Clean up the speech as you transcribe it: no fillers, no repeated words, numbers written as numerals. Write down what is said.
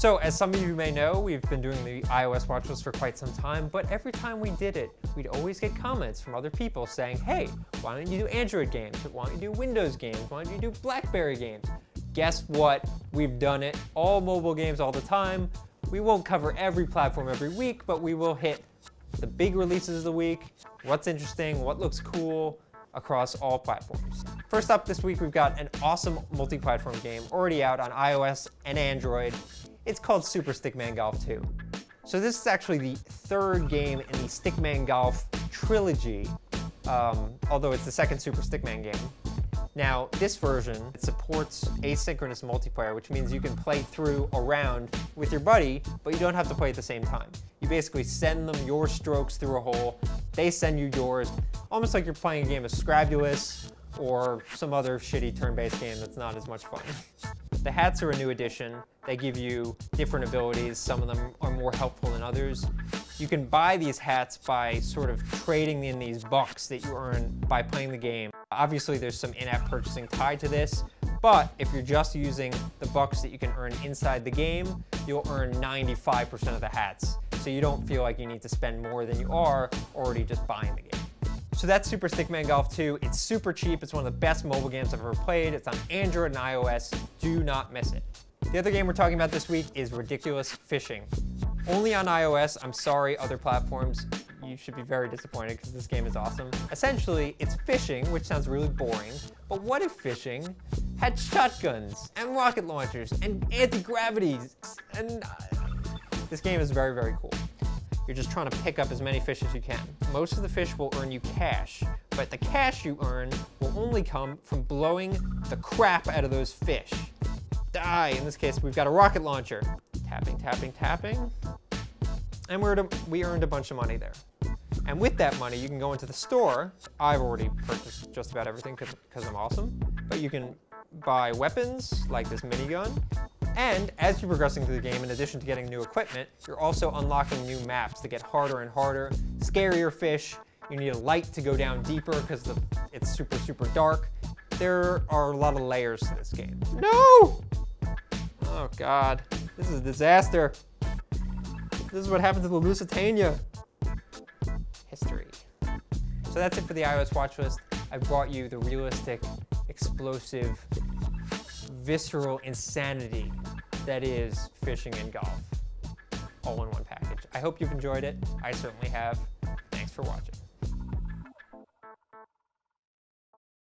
So as some of you may know, we've been doing the iOS watch list for quite some time, but every time we did it, we'd always get comments from other people saying, hey, why don't you do Android games? Why don't you do Windows games? Why don't you do BlackBerry games? Guess what? We've done it. All mobile games all the time. We won't cover every platform every week, but we will hit the big releases of the week, what's interesting, what looks cool across all platforms. First up this week, we've got an awesome multi-platform game already out on iOS and Android. It's called Super Stickman Golf 2. So this is actually the third game in the Stickman Golf trilogy, although it's the second Super Stickman game. Now, this version supports asynchronous multiplayer, which means you can play through a round with your buddy, but you don't have to play at the same time. You basically send them your strokes through a hole, they send you yours, almost like you're playing a game of Scrabulous or some other shitty turn-based game that's not as much fun. The hats are a new addition. They give you different abilities. Some of them are more helpful than others. You can buy these hats by sort of trading in these bucks that you earn by playing the game. Obviously, there's some in-app purchasing tied to this, but if you're just using the bucks that you can earn inside the game, you'll earn 95% of the hats. So you don't feel like you need to spend more than you are already just buying the game. So that's Super Stickman Golf 2. It's super cheap. It's one of the best mobile games I've ever played. It's on Android and iOS. Do not miss it. The other game we're talking about this week is Ridiculous Fishing. Only on iOS. I'm sorry, other platforms. You should be very disappointed because this game is awesome. Essentially, it's fishing, which sounds really boring. But what if fishing had shotguns and rocket launchers and anti-gravities? And this game is very, very cool. You're just trying to pick up as many fish as you can. Most of the fish will earn you cash, but the cash you earn will only come from blowing the crap out of those fish. Die! In this case, we've got a rocket launcher. Tapping, tapping, tapping. And we earned a bunch of money there. And with that money, you can go into the store. I've already purchased just about everything because I'm awesome. But you can buy weapons, like this minigun. And as you're progressing through the game, in addition to getting new equipment, you're also unlocking new maps that get harder and harder, scarier fish. You need a light to go down deeper because it's super, super dark. There are a lot of layers to this game. No! Oh God, this is a disaster. This is what happened to the Lusitania. History. So that's it for the iOS watch list. I brought you the realistic, explosive, visceral insanity that is fishing and golf, all in one package. I hope you've enjoyed it. I certainly have. Thanks for watching.